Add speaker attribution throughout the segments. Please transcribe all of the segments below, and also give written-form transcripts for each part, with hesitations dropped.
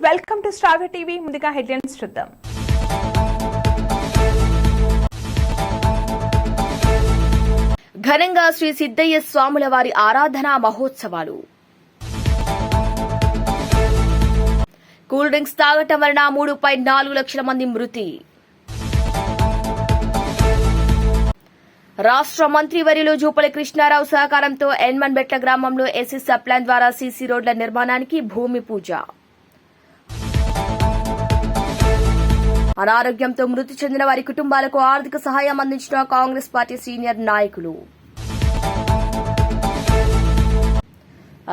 Speaker 1: Welcome to star TV. ముందుగా headlines చూద్దాం.
Speaker 2: ఘనంగా శ్రీ సిద్దయ్య స్వాముల వారి ఆరాధనా మహోత్సవాలు. కూల్ డ్రింక్స్ తాగటం వలన 3.4 లక్షల మంది మృతి. రాష్ట్ర మంత్రివర్యులు జూపల్లి కృష్ణారావు సహకారంతో ఎన్మన్బెట్ల గ్రామంలో ఎస్సీ సప్లాన్ ద్వారా సీసీ రోడ్ల నిర్మాణానికి భూమి పూజ. అనారోగ్యంతో మృతి చెందిన వారి కుటుంబాలకు ఆర్థిక సహాయం అందించిన కాంగ్రెస్ పార్టీ సీనియర్ నాయకులు.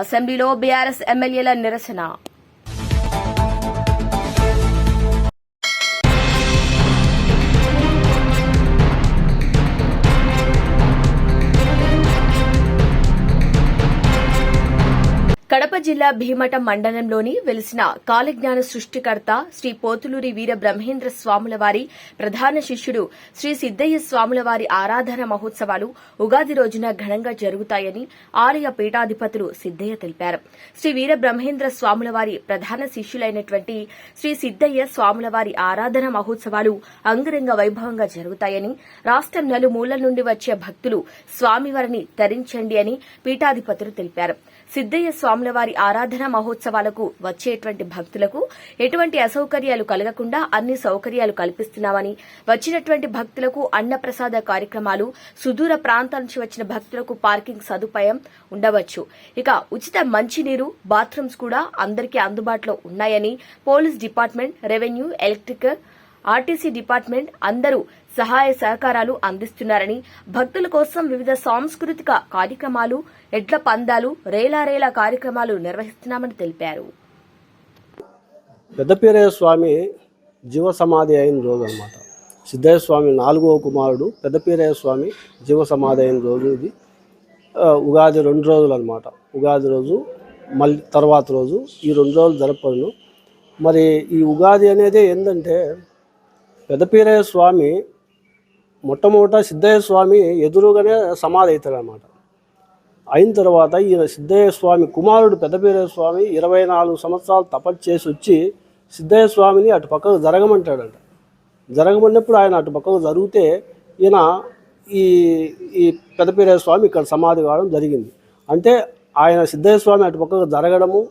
Speaker 2: అసెంబ్లీలో బీఆర్ఎస్ ఎమ్మెల్యేల నిరసన. కడప జిల్లా భీమటం మండలంలోని వెలిసిన కాలజ్ఞాన సృష్టికర్త శ్రీ పోతులూరి వీర బ్రహ్మేంద్ర స్వాముల వారి ప్రధాన శిష్యుడు శ్రీ సిద్దయ్య స్వాముల వారి ఆరాధన మహోత్సవాలు ఉగాది రోజున ఘనంగా జరుగుతాయని ఆలయ పీఠాధిపతులు సిద్దయ్య తెలిపారు. శ్రీ వీర బ్రహ్మేంద్ర స్వాముల వారి ప్రధాన శిష్యులైనటువంటి శ్రీ సిద్దయ్య స్వాముల వారి ఆరాధన మహోత్సవాలు అంగరంగ వైభవంగా జరుగుతాయని, రాష్ట్రం నలుమూలల నుండి వచ్చే భక్తులు స్వామివారిని తరించండి అని పీఠాధిపతులు తెలిపారు. సిద్దయ్య స్వాముల వారి ఆరాధన మహోత్సవాలకు వచ్చేటువంటి భక్తులకు ఎటువంటి అసౌకర్యాలు కలగకుండా అన్ని సౌకర్యాలు కల్పిస్తున్నామని, వచ్చినటువంటి భక్తులకు అన్నప్రసాద కార్యక్రమాలు, సుదూర ప్రాంతాల నుంచి వచ్చిన భక్తులకు పార్కింగ్ సదుపాయం ఉండవచ్చు. ఇక ఉచిత మంచినీరు, బాత్రూమ్స్ కూడా అందరికీ అందుబాటులో ఉన్నాయని police department, revenue, electrical, RTC department అందరూ సహాయ సహకారాలు అందిస్తున్నారని, భక్తుల కోసం వివిధ సాంస్కృతిక కార్యక్రమాలు, ఎడ్ల పందాలు, రేలారేలా కార్యక్రమాలు నిర్వహిస్తున్నామని తెలిపారు.
Speaker 3: పెద్దపీరయ్య స్వామి జీవ సమాధి అయిన రోజు అనమాట. సిద్దయ్య స్వామి 4వ కుమారుడు పెద్దపీరయ్య స్వామి జీవ సమాధి అయిన రోజు ఇది. ఉగాది 2 రోజులు అనమాట. ఉగాది రోజు మళ్ళీ తర్వాత రోజు ఈ 2 రోజులు జరపను. మరి ఈ ఉగాది అనేది ఏంటంటే పెద్దపీరయ్య స్వామి మొట్టమొదట సిద్దయ్య స్వామి ఎదురుగానే సమాధి అవుతాడు అనమాట. అయిన తర్వాత ఈయన సిద్దయ్య స్వామి కుమారుడు పెద్దపీరయ్య స్వామి 24 సంవత్సరాలు తపస్సు చేసి వచ్చి సిద్దయ్య స్వామిని అటు పక్కకు జరగమంటాడంట. జరగమన్నప్పుడు ఆయన అటు పక్కకు జరిగితే ఈయన ఈ పెద్దపీరయ్య స్వామి ఇక్కడ సమాధి కావడం జరిగింది. అంటే ఆయన సిద్దయ్య స్వామి అటు పక్కకు జరగడము,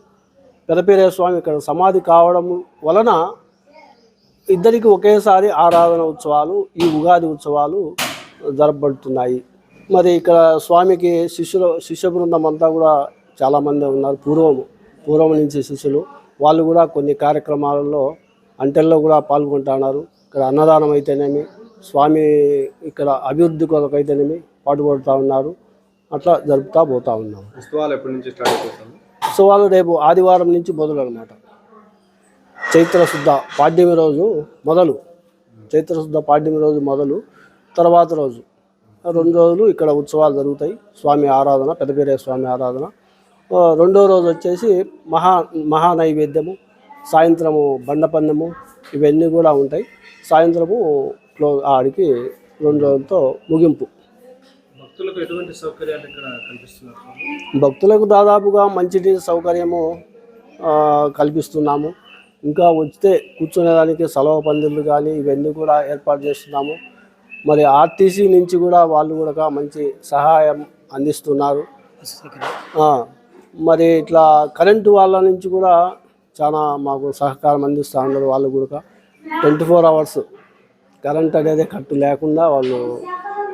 Speaker 3: పెద్దపీరయ్య స్వామి ఇక్కడ సమాధి కావడము వలన ఇద్దరికి ఒకేసారి ఆరాధన ఉత్సవాలు, ఈ ఉగాది ఉత్సవాలు జరపబడుతున్నాయి. మరి ఇక్కడ స్వామికి శిష్య బృందం అంతా కూడా చాలామంది ఉన్నారు. పూర్వం నుంచి శిష్యులు వాళ్ళు కూడా కొన్ని కార్యక్రమాలలో అంటెల్లో కూడా పాల్గొంటున్నారు. ఇక్కడ అన్నదానం అయితేనేమి, స్వామి ఇక్కడ అభివృద్ధి కొరకు అయితేనేమి పాటుపడుతూ ఉన్నారు. అట్లా జరుపుతూ పోతూ ఉన్నాం.
Speaker 4: ఉత్సవాలు ఎప్పటి నుంచి స్టార్ట్ అవుతాయి?
Speaker 3: ఉత్సవాలు రేపు ఆదివారం నుంచి మొదలు అనమాట. చైత్రశుద్ధ పాడ్యమి రోజు మొదలు, చైత్రశుద్ధ పాడ్యమి రోజు మొదలు, తర్వాత రోజు 2 రోజులు ఇక్కడ ఉత్సవాలు జరుగుతాయి. స్వామి ఆరాధన, పెద్దపీరయ్య స్వామి ఆరాధన. 2వ రోజు వచ్చేసి మహా నైవేద్యము, సాయంత్రము బండపన్నము, ఇవన్నీ కూడా ఉంటాయి. సాయంత్రము ఆడికి 2 రోజులతో ముగింపు.
Speaker 4: భక్తులకు ఎటువంటి సౌకర్యాలు ఇక్కడ కల్పిస్తున్నారు?
Speaker 3: భక్తులకు దాదాపుగా మంచినీటి సౌకర్యము కల్పిస్తున్నాము. ఇంకా వస్తే కూర్చునేదానికి సలవ పందిళ్ళు కానీ ఇవన్నీ కూడా ఏర్పాటు చేస్తున్నాము. మరి ఆర్టీసీ నుంచి కూడా వాళ్ళు కూడా మంచి సహాయం అందిస్తున్నారు. మరి ఇట్లా కరెంటు వాళ్ళ నుంచి కూడా చాలా మాకు సహకారం అందిస్తూ ఉన్నారు. వాళ్ళు కూడా 24 hours కరెంట్ అనేది కట్టు లేకుండా వాళ్ళు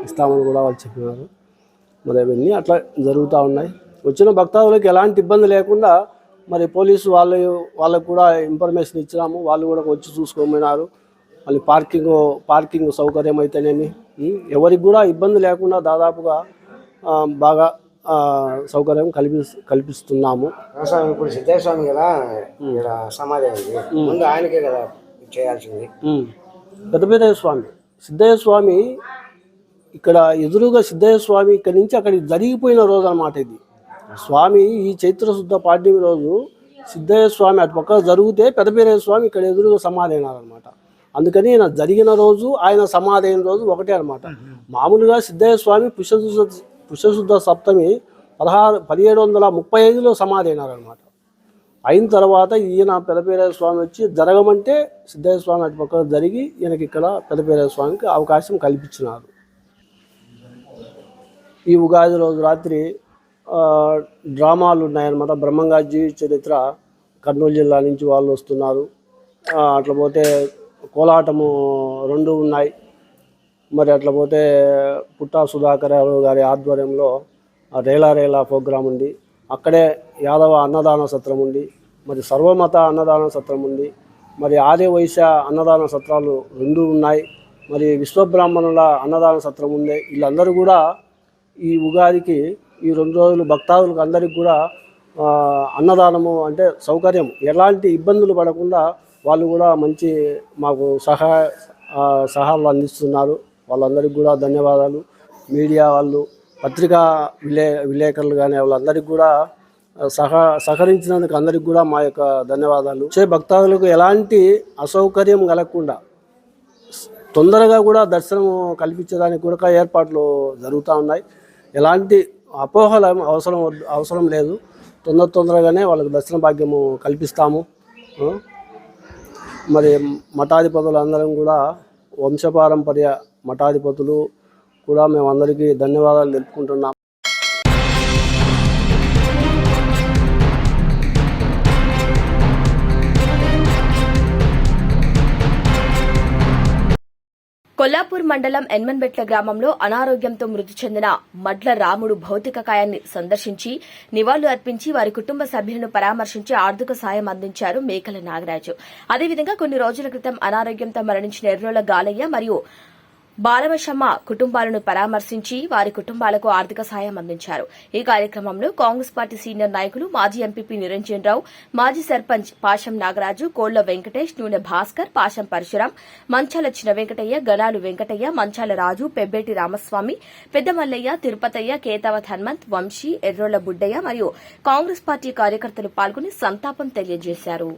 Speaker 3: ఇస్తామని కూడా వాళ్ళు చెప్పినారు. మరి అవన్నీ అట్లా జరుగుతూ ఉన్నాయి. వచ్చిన భక్తాదులకు ఎలాంటి ఇబ్బంది లేకుండా మరి పోలీసు వాళ్ళకు కూడా ఇన్ఫర్మేషన్ ఇచ్చినాము. వాళ్ళు కూడా వచ్చి చూసుకోమన్నారు. మళ్ళీ పార్కింగ్ సౌకర్యం అయితేనేమి ఎవరికి కూడా ఇబ్బంది లేకుండా దాదాపుగా బాగా సౌకర్యం కల్పిస్తున్నాము.
Speaker 5: ఇప్పుడు సిద్దయ్య స్వామి కదా ఇక్కడ సమాధి అయింది, ముందు ఆయనకే కదా చేయాల్సింది.
Speaker 3: పెద్దపీరయ్య స్వామి, సిద్దయ్య స్వామి ఇక్కడ ఎదురుగా సిద్దయ్య స్వామి ఇక్కడి నుంచి అక్కడికి జరిగిపోయిన రోజు అన్నమాట ఇది. స్వామి ఈ చైత్రశుద్ధ పాడ్యమి రోజు సిద్దయ్య స్వామి అటు పక్క జరిగితే పెద్దపీరయ్య స్వామి ఇక్కడ ఎదురుగా సమాధి అయినారనమాట. అందుకని ఈయన జరిగిన రోజు ఆయన సమాధి అయిన రోజు ఒకటే అనమాట. మామూలుగా సిద్దయ్య స్వామి పుష్యశుద్ధ సప్తమి 1735లో సమాధి అయినారనమాట. అయిన తర్వాత ఈయన పెదపీరయ్య స్వామి వచ్చి జరగమంటే సిద్ధయ్య స్వామి అటు పక్కన జరిగి ఈయనకి ఇక్కడ పెదపీరయ్య స్వామికి అవకాశం కల్పించినారు. ఈ ఉగాది రోజు రాత్రి డ్రామాలు ఉన్నాయన్నమాట. బ్రహ్మంగారి జీవిత చరిత్ర కర్నూలు జిల్లా నుంచి వాళ్ళు వస్తున్నారు. అట్లా పోతే కోలాటము 2 ఉన్నాయి. మరి అట్లా పోతే పుట్టా సుధాకర్ గారి ఆధ్వర్యంలో రేలా ప్రోగ్రాం ఉంది. అక్కడే యాదవ అన్నదాన సత్రం ఉంది. మరి సర్వమత అన్నదాన సత్రం ఉంది. మరి ఆర్య వైశ్య అన్నదాన సత్రాలు 2 ఉన్నాయి. మరి విశ్వబ్రాహ్మణుల అన్నదాన సత్రం ఉంది. వీళ్ళందరూ కూడా ఈ ఉగాదికి ఈ 2 రోజులు భక్తాదులకు అందరికీ కూడా అన్నదానము అంటే సౌకర్యం ఎలాంటి ఇబ్బందులు పడకుండా వాళ్ళు కూడా మంచి మాకు సహాయాలు అందిస్తున్నారు. వాళ్ళందరికీ కూడా ధన్యవాదాలు. మీడియా వాళ్ళు, పత్రికా విలేకరులు కానీ వాళ్ళందరికీ కూడా సహకరించినందుకు అందరికీ కూడా మా యొక్క ధన్యవాదాలు. భక్తాదులకు ఎలాంటి అసౌకర్యం కలగకుండా తొందరగా కూడా దర్శనం కల్పించడానికి కూడా ఏర్పాట్లు జరుగుతూ ఉన్నాయి. ఎలాంటి అపోహల అవసరం లేదు. తొందరగానే వాళ్ళకి దర్శన భాగ్యము కల్పిస్తాము. మరి మఠాధిపతులు అందరం కూడా వంశపారంపర్య మఠాధిపతులు కూడా మేమందరికీ ధన్యవాదాలు తెలుపుకుంటున్నాం.
Speaker 2: కొల్లాపూర్ మండలం ఎన్మన్బెట్ల గ్రామంలో అనారోగ్యంతో మృతి చెందిన మడ్ల రాముడు భౌతిక కాయాన్ని సందర్శించి నివాళులు అర్పించి వారి కుటుంబ సభ్యులను పరామర్శించి ఆర్థిక సాయం అందించారు మేకల నాగరాజు. అదేవిధంగా కొన్ని రోజుల క్రితం అనారోగ్యంతో మరణించిన ఎర్రోల గాలయ్య మరియు బాలవశమ్మ కుటుంబాలను పరామర్శించి వారి కుటుంబాలకు ఆర్థిక సాయం అందించారు. ఈ కార్యక్రమంలో కాంగ్రెస్ పార్టీ సీనియర్ నాయకులు మాజీ ఎంపీపీ నిరంజన్ రావు, మాజీ సర్పంచ్ పాశం నాగరాజు, కోళ్ల వెంకటేష్, నూనె భాస్కర్, పాశం పరశురాం, మంచాల చిన్న వెంకటయ్య, గణాలు వెంకటయ్య, మంచాల రాజు, పెబ్బేటి రామస్వామి, పెద్ద మల్లయ్య, తిరుపతయ్య, కేతావత్ హనుమంత్, వంశీ, ఎర్రోళ్ల బుడ్డయ్య మరియు కాంగ్రెస్ పార్టీ కార్యకర్తలు పాల్గొని సంతాపం తెలియజేశారు.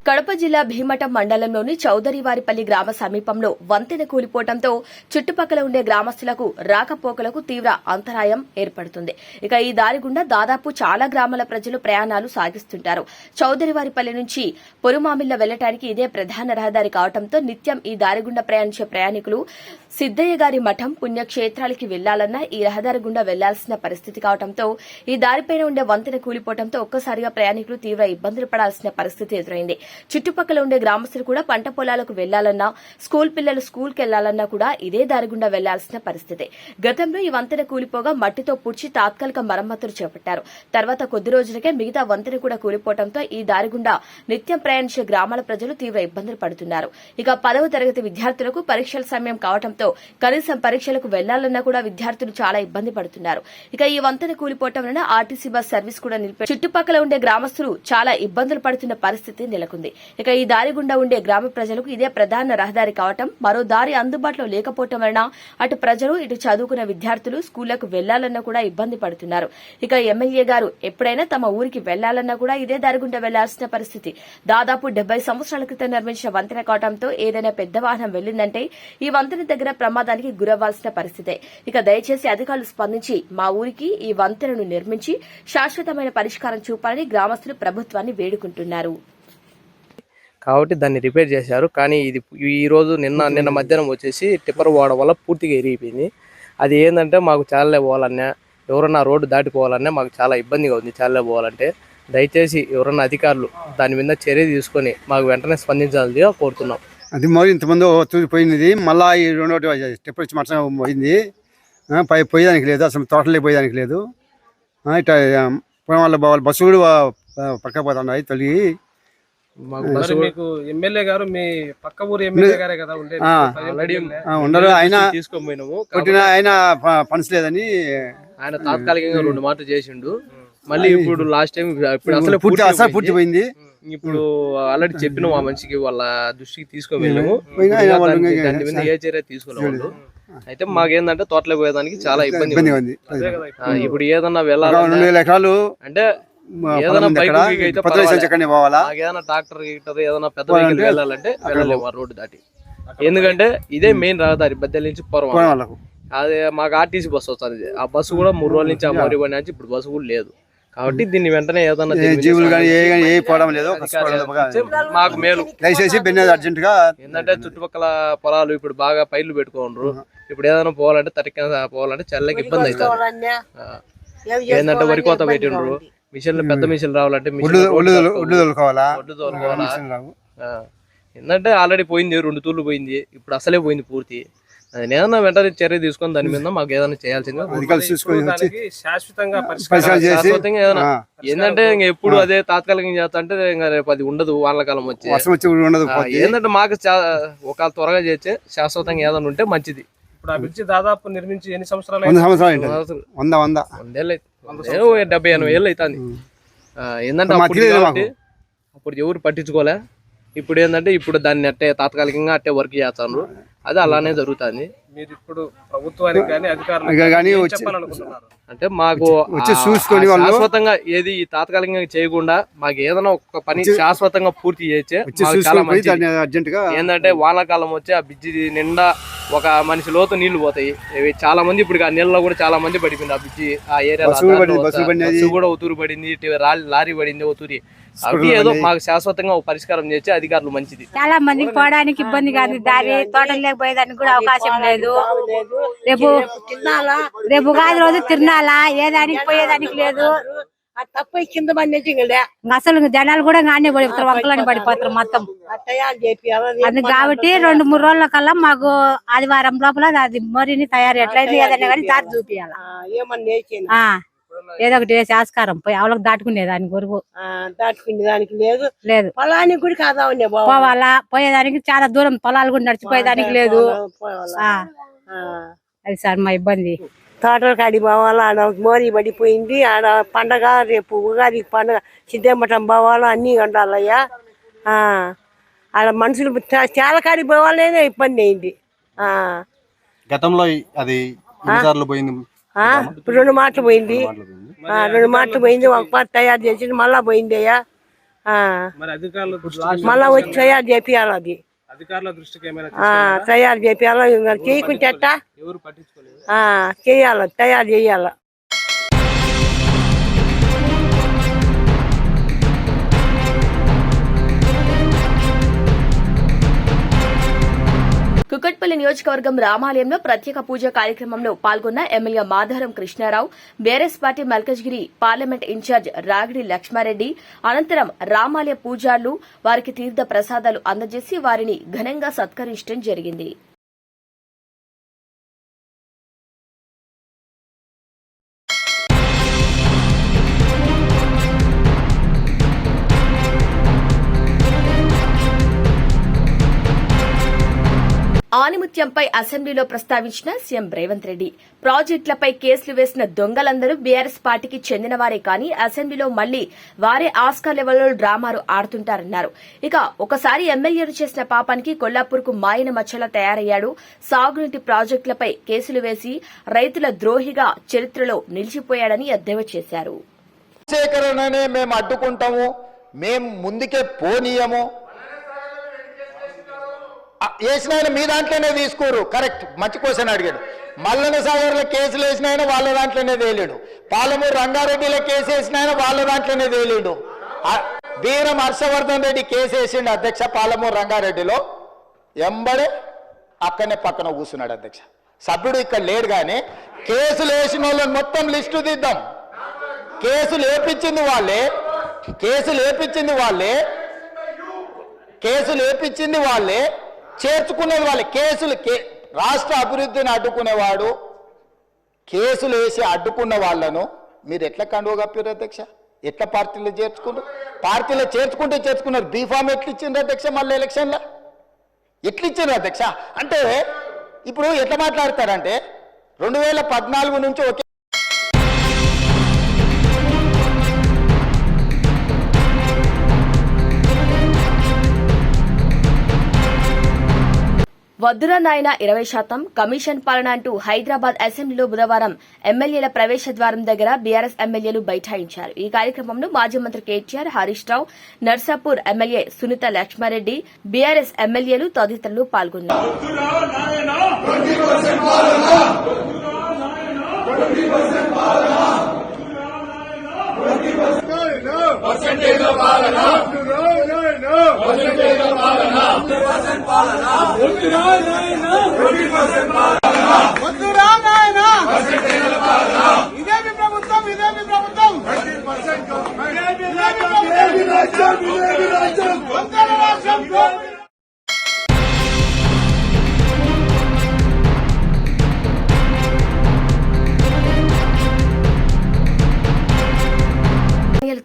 Speaker 2: కడప జిల్లా భీమటం మండలంలోని చౌదరివారిపల్లి గ్రామ సమీపంలో వంతెన కూలిపోవడంతో చుట్టుపక్కల ఉండే గ్రామస్తులకు రాకపోకలకు తీవ్ర అంతరాయం ఏర్పడుతుంది. ఇక ఈ దారి గుండా దాదాపు చాలా గ్రామాల ప్రజలు ప్రయాణాలు సాగిస్తుంటారు. చౌదరివారిపల్లి నుంచి పొరుమామిళ్ల వెళ్లటానికి ఇదే ప్రధాన రహదారి కావడంతో నిత్యం ఈ దారి గుండా ప్రయాణించే ప్రయాణికులు సిద్దయ్య గారి మఠం పుణ్యక్షేత్రాలకి వెళ్లాలన్నా ఈ రహదారి గుండా వెళ్లాల్సిన పరిస్థితి కావడంతో ఈ దారిపైన ఉండే వంతెన కూలిపోవడంతో ఒక్కసారిగా ప్రయాణికులు తీవ్ర ఇబ్బందులు పడాల్సిన పరిస్థితి ఎదురైంది. చుట్టుపక్కల ఉండే గ్రామస్తులు కూడా పంట పొలాలకు వెళ్లాలన్నా, స్కూల్ పిల్లలు స్కూల్కి వెళ్లాలన్నా కూడా ఇదే దారి గుండా వెళ్లాల్సిన పరిస్థితి. గతంలో ఈ వంతెన కూలిపోగా మట్టితో పూడ్చి తాత్కాలిక మరమ్మతులు చేపట్టారు. తర్వాత కొద్ది రోజులకే మిగతా వంతెన కూడా కూలిపోవడంతో ఈ దారి గుండా నిత్యం ప్రయాణించే గ్రామాల ప్రజలు తీవ్ర ఇబ్బందులు పడుతున్నారు. ఇక 10వ తరగతి విద్యార్థులకు పరీక్షల సమయం కావడంతో కనీసం పరీక్షలకు వెళ్లాలన్నా కూడా విద్యార్థులు చాలా ఇబ్బంది పడుతున్నారు. ఇక ఈ వంతెన కూలిపోవడం వలన ఆర్టీసీ బస్ సర్వీస్ కూడా నిలిపి చుట్టుపక్కల ఉండే గ్రామస్తులు చాలా ఇబ్బందులు పడుతున్న పరిస్థితి నెలకొంది. ఇక ఈ దారి గుండా ఉండే గ్రామ ప్రజలకు ఇదే ప్రధాన రహదారి కావటం, మరో దారి అందుబాటులో లేకపోవడం వలన అటు ప్రజలు ఇటు చదువుకున్న విద్యార్థులు స్కూళ్లకు వెళ్లాలన్నా కూడా ఇబ్బంది పడుతున్నారు. ఇక ఎమ్మెల్యే గారు ఎప్పుడైనా తమ ఊరికి వెళ్లాలన్నా కూడా ఇదే దారి గుండా వెళ్లాల్సిన పరిస్థితి. దాదాపు 70 సంవత్సరాల క్రితం నిర్మించిన వంతెన కావడంతో ఏదైనా పెద్ద వాహనం వెళ్లిందంటే ఈ వంతెన దగ్గర ప్రమాదానికి గురవ్వాల్సిన పరిస్థితే. ఇక దయచేసి అధికారులు స్పందించి మా ఊరికి ఈ వంతెనను నిర్మించి శాశ్వతమైన పరిష్కారం చూపాలని గ్రామస్తులు ప్రభుత్వాన్ని వేడుకుంటున్నారు.
Speaker 6: కాబట్టి దాన్ని రిపేర్ చేశారు. కానీ ఇది ఈ రోజు నిన్న మధ్యాహ్నం వచ్చేసి టిప్పర్ పోవడం వల్ల పూర్తిగా ఎరిగిపోయింది. అది ఏంటంటే మాకు చాలే పోవాలన్నా, ఎవరన్నా రోడ్డు దాటిపోవాలన్నా మాకు చాలా ఇబ్బందిగా ఉంది. చాలే పోవాలంటే దయచేసి ఎవరన్నా అధికారులు దాని మీద చర్య తీసుకొని మాకు వెంటనే స్పందించాలని కోరుతున్నాం.
Speaker 7: అది మరి ఇంతమంది తూలిపోయినది, మళ్ళీ ఈ 2 స్టెప్ వచ్చి మటం పోయింది. పోయేదానికి లేదు, అసలు తోటలే పోయేదానికి లేదు. ఇట్లా వాళ్ళ బస్సు కూడా పక్క పోతున్నాయి తొలిగి.
Speaker 4: మీకు ఎమ్మెల్యే గారు మీ పక్క ఊరు ఎమ్మెల్యే గారే కదా
Speaker 7: ఉండరు, ఆయన
Speaker 6: తీసుకొని
Speaker 7: ఆయన పనిస్ లేదని
Speaker 6: ఆయన తాత్కాలికంగా 2 మాటలు చేసిండు. మళ్ళీ ఇప్పుడు లాస్ట్ టైం ఇప్పుడు అసలు
Speaker 7: పూర్తి పోయింది.
Speaker 6: ఇప్పుడు ఆల్రెడీ చెప్పిన మా మనిషికి వాళ్ళ దృష్టికి తీసుకొని వెళ్ళాము. దాని మీద ఏ చర్య తీసుకోలేదు. అయితే మాకేందంటే తోటలోకి పోయేదానికి చాలా ఇబ్బంది ఉంది. ఇప్పుడు ఏదన్నా వెళ్ళాలి
Speaker 7: ఎకరాలు
Speaker 6: అంటే ఏదైనా బైక్
Speaker 7: అక్కడ
Speaker 6: గిక్ అయితే
Speaker 7: పొద్దున
Speaker 6: పర్వాలే.
Speaker 7: చక్కని పోవాలా
Speaker 6: మాకు ఏదైనా ట్రాక్టర్ గిక్టర్ ఏదైనా పెద్ద వెహికల్ వెళ్ళాలంటే వెళ్ళలేము ఆ రోడ్డు దాటి. ఎందుకంటే ఇదే మెయిన్ రహదారి బద్దెల నుంచి
Speaker 7: పోవడం
Speaker 6: పొరం.
Speaker 7: వాళ్ళకు
Speaker 6: అదే మాకు ఆర్టీసీ బస్సు వస్తుంది. ఆ బస్సు కూడా 3 రోజుల నుంచి ఆ మోరిబండి నుంచి ఇప్పుడు బస్సు కూడా లేదు. కాబట్టి దీన్ని వెంటనే ఏదైనా
Speaker 7: జీవులు కానీ ఏ పోవడం లేదు.
Speaker 6: మాకు మేలు.
Speaker 7: దయచేసి బెన్నది అర్జెంట్ గా
Speaker 6: ఏంటంటే చుట్టుపక్కల పొలాలు ఇప్పుడు బాగా పైర్లు పెట్టుకోండ్రు. ఇప్పుడు ఏదైనా పోవాలంటే తరికిన పోవాలంటే చల్లకి ఇబ్బంది అవుతుంది. ఏంటంటే వరి కోత పెట్టిండ్రు, మిషన్లు పెద్ద మిషన్లు రావాలంటే
Speaker 7: ఒడ్లు తోలుకోవాలా.
Speaker 6: ఏంటంటే ఆల్రెడీ పోయింది 2 తూర్లు పోయింది, ఇప్పుడు అసలే పోయింది పూర్తి. అది ఏదన్నా వెంటనే చర్య తీసుకొని దాని మీద మాకు ఏదైనా చేయాల్సింది
Speaker 4: శాశ్వతంగా
Speaker 6: శాశ్వతంగా ఏదైనా. ఏంటంటే ఇంక ఎప్పుడు అదే తాత్కాలికంగా చేస్తా అంటే ఇంకా రేపు అది ఉండదు, వానకాలం వచ్చి. ఏంటంటే మాకు ఒక త్వరగా చేస్తే శాశ్వతంగా ఏదైనా ఉంటే మంచిది.
Speaker 4: ఇప్పుడు ఆ బ్రిడ్జి దాదాపు నిర్మించి ఎన్ని సంవత్సరాలు?
Speaker 6: 100 70-80 ఏళ్ళు అవుతుంది. ఏంటంటే అప్పుడు ఎవరు పట్టించుకోలే. ఇప్పుడు ఏంటంటే ఇప్పుడు దాన్ని అట్టే తాత్కాలికంగా అట్టే వర్క్ చేస్తాను. అది అలానే జరుగుతుంది.
Speaker 4: మీరు ఇప్పుడు ప్రభుత్వానికి కానీ అధికారులకు చెప్పాలనుకుంటున్నారు
Speaker 6: అంటే మాకు శాశ్వతంగా ఏది తాత్కాలికంగా చేయకుండా మాకు ఏదైనా ఒక పని శాశ్వతంగా పూర్తి చేస్తే చాలా మంచిది. ఏంటంటే వానాకాలం వచ్చి ఆ బ్రిడ్జి నిండా ఒక మనిషి లోతు నీళ్లు పోతాయి. చాలా మంది ఇప్పుడు ఆ నీళ్ళలో కూడా చాలా మంది పడిపోయింది. ఆ బ్రిడ్జి ఆ ఏరియా కూడా ఒతూరు పడింది, లారీ పడింది ఒతూరి. అవి ఏదో మాకు శాశ్వతంగా పరిష్కారం చేసి అధికారులు మంచిది.
Speaker 8: చాలా మందికి పోవడానికి ఇబ్బంది కాదు, దారి తోటలు లేకపోయేదానికి కూడా అవకాశం లేదు. రేపు ఉగాది రోజు తిరణాలా, ఏ దానికి పోయేదానికి లేదు. అసలు జనాలు కూడా గానే పడిపోతారు, వంకలని పడిపోతారు మొత్తం. అది కాబట్టి 2-3 రోజుల కల్లా మాకు ఆదివారం లోపల అది మరిని తయారు ఎట్లయితే ఏదైనా కానీ దారి చూపియాలి. ఏదో ఒకటి వేసి ఆస్కారం పోయి అవలకు దాటుకునే దానికి వరకు
Speaker 9: దాటుకునేదానికి లేదు.
Speaker 8: పొలానికి కూడా కాదా పోవాలా, పోయేదానికి చాలా దూరం పొలాలు కూడా నడిచిపోయేదానికి లేదు. అది సార్ మా ఇబ్బంది.
Speaker 9: తోటల కాడికి పోవాలా, ఆడ మోరీ పడిపోయింది. ఆడ పండగ రేపు ఉగాది పండగ, సిద్ధమఠం పోవాలా, అన్నీ ఉండాలయ్యా. ఆడ మనుషులు చాలా కాడికి పోవాలనే ఇబ్బంది అయింది.
Speaker 7: గతంలో అది
Speaker 9: 2 మాటలు పోయింది. 2 మాటలు పోయింది. ఒక పాట తయారు చేసి మళ్ళా పోయింది అయ్యా. మళ్ళా వచ్చి తయారు చేపియాలి. అది తయారు చేపియాలి. చేయకుంటే ఎట్టా చేయాలి, తయారు చేయాల.
Speaker 2: కుకట్పల్లి నియోజకవర్గం రామాలయంలో ప్రత్యేక పూజ కార్యక్రమంలో పాల్గొన్న MLA Madharam Krishnarao, BRS party Malkajgiri parliament in charge Ragidi Lakshmareddy అనంతరం రామాలయ పూజారులు వారికి తీర్థ ప్రసాదాలు అందజేసి వారిని ఘనంగా సత్కరించడం జరిగింది. ఆనిముత్యంపై అసెంబ్లీలో ప్రస్తావించిన సీఎం రేవంత్ రెడ్డి, ప్రాజెక్టులపై కేసులు వేసిన దొంగలందరూ బీఆర్ఎస్ పార్టీకి చెందినవారే కానీ అసెంబ్లీలో మళ్లీ వారే ఆస్కార్ లెవెల్లో డ్రామాలు ఆడుతుంటారన్నారు. ఇక ఒకసారి ఎమ్మెల్యేలు చేసిన పాపానికి కొల్లాపూర్కు మాయన మచ్చలా తయారయ్యాడు. సాగునీటి ప్రాజెక్టులపై కేసులు వేసి రైతుల ద్రోహిగా చరిత్రలో నిలిచిపోయాడని ఎద్దేవా చేశారు.
Speaker 10: సేకరణనే మేము అడ్డుకుంటాము, మేము ముందుకే పోనీయము. వేసిన మీ దాంట్లోనే తీసుకోరు. కరెక్ట్, మంచి క్వశ్చన్ అడిగాడు. మల్లన సాగర్లో కేసులు వేసిన వాళ్ళ దాంట్లోనే తేలేడు. పాలమూరు రంగారెడ్డిలో కేసు వేసిన వాళ్ళ దాంట్లోనే తేలేడు. వీరం హర్షవర్ధన్ రెడ్డి కేసు వేసిండు అధ్యక్ష పాలమూరు రంగారెడ్డిలో. ఎంబడే అక్కడనే పక్కన కూర్చున్నాడు అధ్యక్ష. సభ్యుడు ఇక్కడ లేడు కానీ కేసులు వేసిన వాళ్ళని మొత్తం లిస్టు తీద్దాం. కేసులు వేపించింది వాళ్ళే, చేర్చుకునేది వాళ్ళే. రాష్ట్ర అభివృద్ధిని అడ్డుకునేవాడు, కేసులు వేసి అడ్డుకున్న వాళ్ళను మీరు ఎట్లా కండువ కప్పారు అధ్యక్ష? ఎట్లా పార్టీలో చేర్చుకున్నారు? బీఫామ్ ఎట్లా ఇచ్చిండ్రు అధ్యక్ష? మళ్ళీ ఎలక్షన్లో ఎట్లా ఇచ్చిండ్రు అధ్యక్ష? అంటే ఇప్పుడు ఎట్లా మాట్లాడతారంటే 2014 నుంచి ఒకే
Speaker 2: వద్దురా నాయన 20%, కమిషన్ పాలన అంటూ హైదరాబాద్ అసెంబ్లీలో బుధవారం ఎమ్మెల్యేల ప్రవేశ ద్వారం దగ్గర బీఆర్ఎస్ ఎమ్మెల్యేలు బైఠాయించారు. ఈ కార్యక్రమంలో మాజీ మంత్రి కేటీఆర్, హరీష్ రావు, నర్సాపూర్ ఎమ్మెల్యే సునీత లక్ష్మారెడ్డి, బీఆర్ఎస్ ఎమ్మెల్యేలు తదితరులు పాల్గొన్నారు.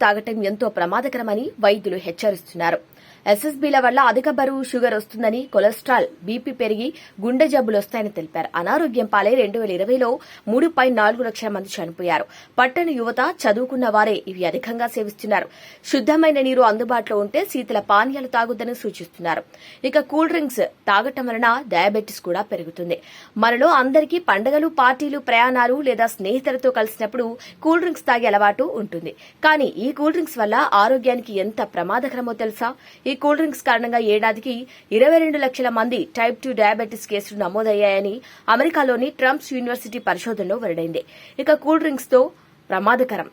Speaker 2: తాగటం ఎంతో ప్రమాదకరమని వైద్యులు హెచ్చరిస్తున్నారు. ఎస్ఎస్బీల వల్ల అధిక బరువు, షుగర్ వస్తుందని, కొలెస్ట్రాల్, బీపీ పెరిగి గుండె జబ్బులు వస్తాయని తెలిపారు. అనారోగ్యం పాలై 2020లో 3.4 లక్షల మంది చనిపోయారు. పట్టణ యువత, చదువుకున్న వారే ఇవి అధికంగా సేవిస్తున్నారు. శుద్దమైన నీరు అందుబాటులో ఉంటే శీతల పానీయాలు తాగొద్దని సూచిస్తున్నారు. ఇక కూల్ డ్రింక్స్ తాగటం వలన డయాబెటిస్ కూడా పెరుగుతుంది. మనలో అందరికీ పండుగలు, పార్టీలు, ప్రయాణాలు లేదా స్నేహితులతో కలిసినప్పుడు కూల్ డ్రింక్స్ తాగే అలవాటు ఉంటుంది. కానీ ఈ కూల్ డ్రింక్స్ వల్ల ఆరోగ్యానికి ఎంత ప్రమాదకరమో తెలుసా? ఈ కూల్ డ్రింక్స్ కారణంగా ఏడాదికి 22 లక్షల మంది టైప్ 2 డయాబెటిస్ కేసులు నమోదయ్యాయని అమెరికాలోని ట్రంప్స్ యూనివర్సిటీ పరిశోధనలో వెల్లడైంది. ఇక కూల్ డ్రింక్స్ తో ప్రమాదకరం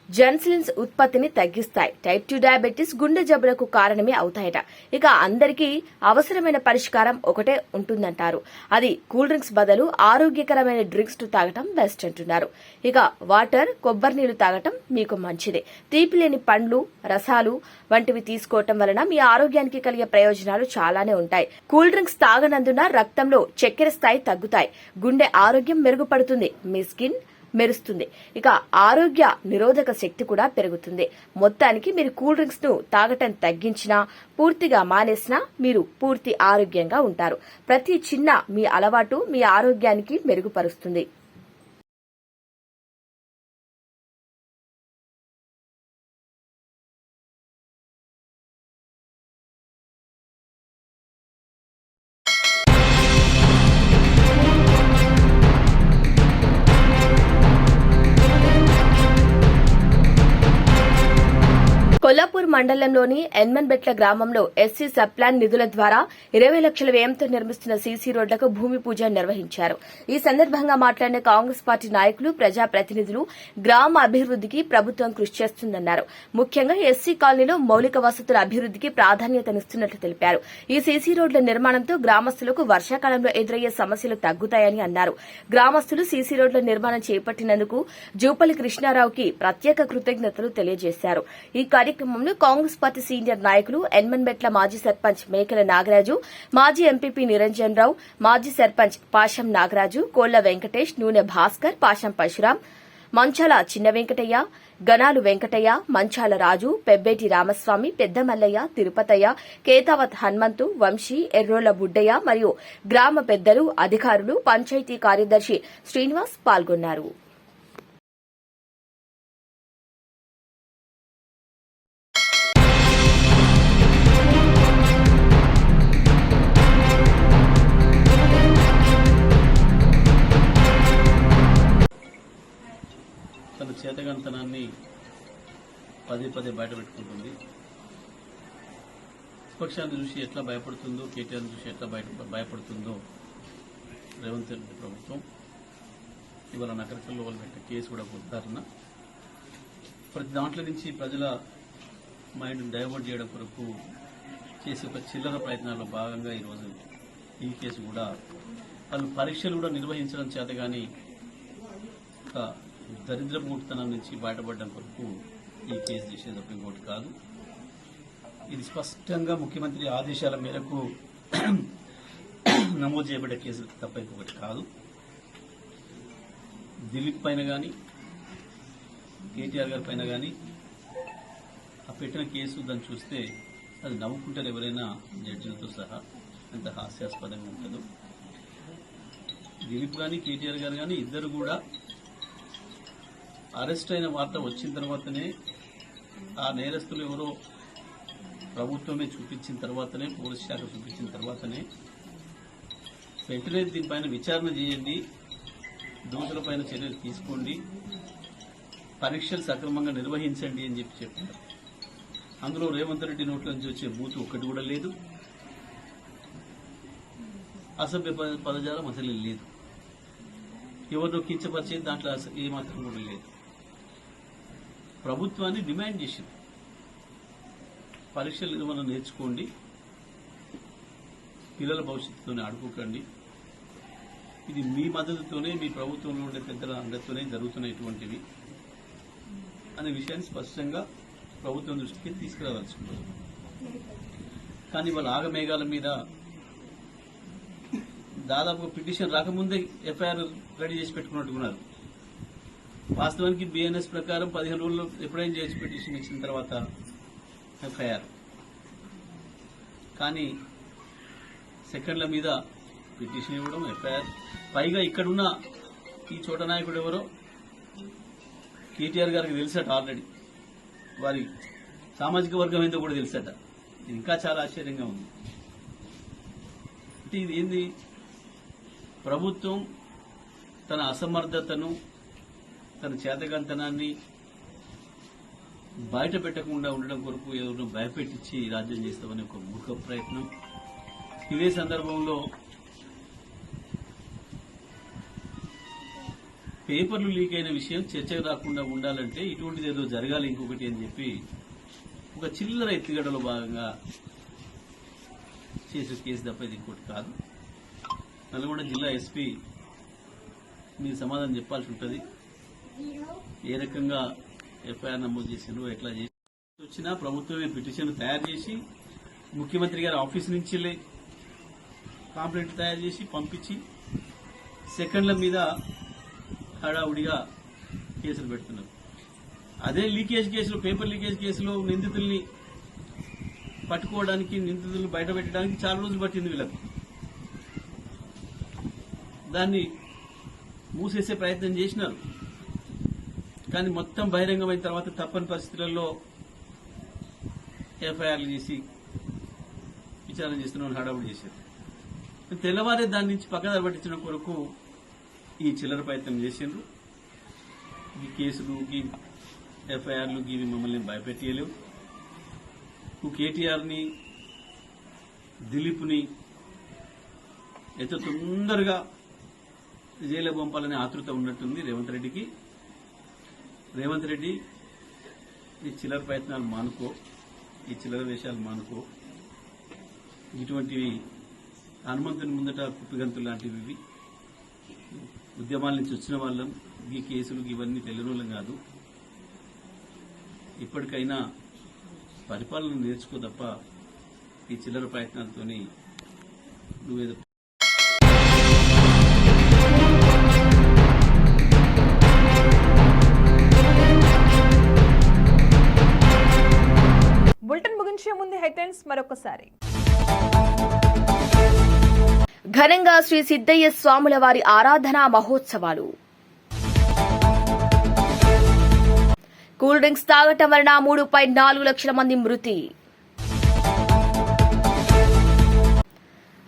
Speaker 2: జెన్సిలిన్స్ ఉత్పత్తిని తగ్గిస్తాయి. టైప్ 2 డయాబెటిస్, గుండె జబ్బులకు కారణమే అవుతాయట. ఇక అందరికీ అవసరమైన పరిష్కారం ఒకటే ఉంటుందంటారు. అది కూల్ డ్రింక్స్ బదులు ఆరోగ్యకరమైన డ్రింక్స్ తాగటం బెస్ట్ అంటున్నారు. ఇక వాటర్, కొబ్బరి నీళ్లు తాగటం మీకు మంచిదే. తీపి లేని పండ్లు, రసాలు వంటివి తీసుకోవటం వలన మీ ఆరోగ్యానికి కలిగే ప్రయోజనాలు చాలానే ఉంటాయి. కూల్ డ్రింక్స్ తాగనందున రక్తంలో చక్కెర స్థాయి తగ్గుతాయి. గుండె ఆరోగ్యం మెరుగుపడుతుంది. మీ స్కిన్ మెరుస్తుంది. ఇక ఆరోగ్య నిరోధక శక్తి కూడా పెరుగుతుంది. మొత్తానికి మీరు కూల్ డ్రింక్స్ ను తాగటం తగ్గించినా, పూర్తిగా మానేసినా మీరు పూర్తి ఆరోగ్యంగా ఉంటారు. ప్రతి చిన్న మీ అలవాటు మీ ఆరోగ్యానికి మెరుగుపరుస్తుంది. కొల్లాపూర్ మండలంలోని ఎన్మన్బెట్ల గ్రామంలో ఎస్సీ సబ్ ప్లాన్ నిధుల ద్వారా 20 లక్షల వ్యయంతో నిర్మిస్తున్న సీసీ రోడ్లకు భూమి పూజ నిర్వహించారు. ఈ సందర్భంగా మాట్లాడిన కాంగ్రెస్ పార్టీ నాయకులు, ప్రజాప్రతినిధులు గ్రామ అభివృద్దికి ప్రభుత్వం కృషి చేస్తుందన్నారు. ముఖ్యంగా ఎస్సీ కాలనీలో మౌలిక వసతుల అభివృద్దికి ప్రాధాన్యతనిస్తున్నట్లు తెలిపారు. ఈ సీసీ రోడ్ల నిర్మాణంతో గ్రామస్తులకు వర్షాకాలంలో ఎదురయ్యే సమస్యలు తగ్గుతాయని అన్నారు. గ్రామస్తులు సీసీ రోడ్ల నిర్మాణం చేపట్టినందుకు జూపల్లి కృష్ణారావుకి ప్రత్యేక కృతజ్ఞతలు తెలియజేశారు. ఈ కార్యక్రమంలో కాంగ్రెస్ పార్టీ సీనియర్ నాయకులు, ఎన్మన్బెట్ల మాజీ సర్పంచ్ మేకల నాగరాజు, మాజీ ఎంపీపీ నిరంజన్ రావు, మాజీ సర్పంచ్ పాషం నాగరాజు, కోళ్ల వెంకటేష్, నూనె భాస్కర్, పాషం పరశురాం, మంచాల చిన్న వెంకటయ్య, గనాలు వెంకటయ్య, మంచాల రాజు, పెబ్బేటి రామస్వామి, పెద్ద మల్లయ్య, తిరుపతయ్య, కేతావత్ హనుమంతు, వంశీ, ఎర్రోళ్ల బుడ్డయ్య మరియు గ్రామ పెద్దలు, అధికారులు, పంచాయతీ కార్యదర్శి శ్రీనివాస్ పాల్గొన్నారు.
Speaker 11: తన చేతగంతనాన్ని పదే పదే బయట పెట్టుకుంటుంది. విపక్షాన్ని చూసి ఎట్లా భయపడుతుందో, కేటీఆర్ని చూసి ఎట్లా భయపడుతుందో రేవంత్ రెడ్డి ప్రభుత్వం ఇవాళ నగరికల్లో వాళ్ళు పెట్టిన కేసు కూడా ఉదాహరణ. ప్రతి దాంట్లో నుంచి ప్రజల మైండ్ డైవర్ట్ చేయడం కొరకు చేసే ఒక చిల్లర ప్రయత్నాల్లో భాగంగా ఈరోజు ఈ కేసు కూడా వాళ్ళు పరీక్షలు కూడా నిర్వహించడం చేత కానీ ఒక దరిద్రమూర్తనం నుంచి బయటపడడం కొరకు ఈ కేసు చేసేది ఒక ఇంకోటి కాదు. ఇది స్పష్టంగా ముఖ్యమంత్రి ఆదేశాల మేరకు నమోదు చేయబడ్డ కేసు తప్ప ఇంకొకటి కాదు. దిలీప్ పైన కానీ, కేటీఆర్ గారి పైన కానీ ఆ పెట్టిన కేసు దాన్ని చూస్తే అది నవ్వుకుంటారు ఎవరైనా, జడ్జిలతో సహా. ఎంత హాస్యాస్పదంగా ఉంటుందో. దిలీప్ కానీ, కేటీఆర్ గారు కానీ ఇద్దరు కూడా అరెస్ట్ అయిన వార్త వచ్చిన తర్వాతనే, ఆ నేరస్తులు ఎవరో ప్రభుత్వమే చూపించిన తర్వాతనే, పోలీస్ శాఖ చూపించిన తర్వాతనే వెంటనే దీనిపైన విచారణ చేయండి, దోషులపైన చర్యలు తీసుకోండి, పరీక్షలు సక్రమంగా నిర్వహించండి అని చెప్పారు. అందులో రేవంత్ రెడ్డి నోట్ల నుంచి వచ్చే బూతు ఒక్కటి కూడా లేదు, అసభ్య పదజాలం అసలు లేదు, ఎవరినో కించపరిచేది దాంట్లో ఏమాత్రం కూడా లేదు. ప్రభుత్వాన్ని డిమాండ్ చేసింది, పరీక్షల నిర్వహణ నేర్చుకోండి, పిల్లల భవిష్యత్తుతోనే ఆడుకోకండి, ఇది మీ మద్దతుతోనే, మీ ప్రభుత్వంలో ఉండే పెద్దల అండతోనే జరుగుతున్నటువంటివి అనే విషయాన్ని స్పష్టంగా ప్రభుత్వం దృష్టికి తీసుకురావాల్సింది. కానీ వాళ్ళ ఆగమేఘాల మీద దాదాపు పిటిషన్ రాకముందే ఎఫ్ఐఆర్ రెడీ చేసి పెట్టుకున్నట్టుకున్నారు. వాస్తవానికి బిఎన్ఎస్ ప్రకారం 15 రోజుల్లో ఎప్పుడైనా చేసి పిటిషన్ ఇచ్చిన తర్వాత ఎఫ్ఐఆర్, కానీ సెకండ్ల మీద పిటిషన్ ఇవ్వడం, ఎఫ్ఐఆర్. పైగా ఇక్కడున్న ఈ చోట నాయకుడు ఎవరో కేటీఆర్ గారికి తెలుసట, ఆల్రెడీ వారి సామాజిక వర్గం ఏందో కూడా తెలుసట. ఇది ఇంకా చాలా ఆశ్చర్యంగా ఉంది. అంటే ఇది ఏంది, ప్రభుత్వం తన అసమర్థతను, తన చేతకంతనాన్ని బయట పెట్టకుండా ఉండడం కొరకు ఎవరినో భయపెట్టించి రాజ్యం చేస్తామని ఒక మూర్ఖ ప్రయత్నం. ఇదే సందర్భంలో పేపర్లు లీక్ అయిన విషయం చర్చకు రాకుండా ఉండాలంటే ఇటువంటిది ఏదో జరగాలి ఇంకొకటి అని చెప్పి ఒక చిల్లర ఎత్తుగడలో భాగంగా చేసే కేసు తప్ప ఇది ఇంకోటి కాదు. నల్గొండ జిల్లా ఎస్పీ మీరు సమాధానం చెప్పాల్సి ఉంటుంది. ఏ రకంగా ఎఫ్ఐఆర్ నమోదు చేసిండ్రో, ఎట్లా చేసి వచ్చినా ప్రభుత్వమే పిటిషన్ తయారు చేసి ముఖ్యమంత్రి గారి ఆఫీస్ నుంచి కాంప్లైంట్ తయారు చేసి పంపించి సెకండ్ల మీద హడావుడిగా కేసులు పెడుతున్నారు. అదే లీకేజ్ కేసులో, పేపర్ లీకేజ్ కేసులో నిందితుల్ని పట్టుకోవడానికి, నిందితులను బయట పెట్టడానికి చాలా రోజులు పట్టింది వీళ్ళకు. దాన్ని మూసేసే ప్రయత్నం చేసినారు, కానీ మొత్తం బహిరంగమైన తర్వాత తప్పని పరిస్థితులలో ఎఫ్ఐఆర్లు చేసి విచారణ చేస్తున్న హడావుడి చేశారు. తెల్లవారే దాని నుంచి పక్కదారి పట్టించిన కొరకు ఈ చిల్లర ప్రయత్నం చేసిండ్రు. ఈ కేసులు, ఈ ఎఫ్ఐఆర్లు ఇవి మమ్మల్ని భయపెట్టలేవు. కేటీఆర్ని, దిలీప్ని ఎంత తొందరగా జైలు పంపాలనే ఆతృత ఉన్నట్టుంది రేవంత్ రెడ్డికి. రేవంత్ రెడ్డి ఈ చిల్లర ప్రయత్నాలు మానుకో, ఈ చిల్లర వేషాలు మానుకో. ఇటువంటివి హనుమంతుని ముందట కుప్పిగంతులు లాంటివి. ఇవి ఉద్యమాల నుంచి వచ్చిన వాళ్ళం, ఈ కేసులు ఇవన్నీ తెలియని కాదు. ఇప్పటికైనా పరిపాలన నేర్చుకో తప్ప ఈ చిల్లర ప్రయత్నాలతోని నువ్వేదో.
Speaker 1: బులెటిన్ ముగించే ముందు హెడ్లైన్స్ మరొకసారి.
Speaker 2: ఘనంగా శ్రీ సిద్దయ్య స్వాముల వారి ఆరాధనా మహోత్సవాలు. కూల్ డ్రింక్స్ తాగటం వలన 3.4 లక్షల మంది మృతి.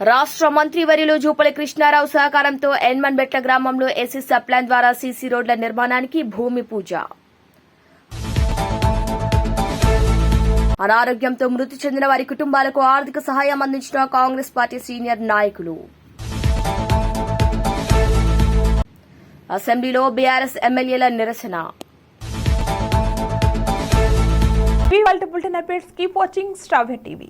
Speaker 2: రాష్ట్ర మంత్రివర్యులు జూపల్లి కృష్ణారావు సహకారంతో ఎన్మన్బెట్ల గ్రామంలో ఎస్సీ సప్లాన్ ద్వారా సీసీ రోడ్ల నిర్మాణానికి భూమి పూజ. అనారోగ్యంతో మృతి చెందిన వారి కుటుంబాలకు ఆర్థిక సహాయం అందించిన కాంగ్రెస్ పార్టీ సీనియర్ నాయకులు. అసెంబ్లీలో బీఆర్ఎస్ ఎమ్మెల్యేల నిరసన.
Speaker 1: Bulletin updates, keep watching star TV.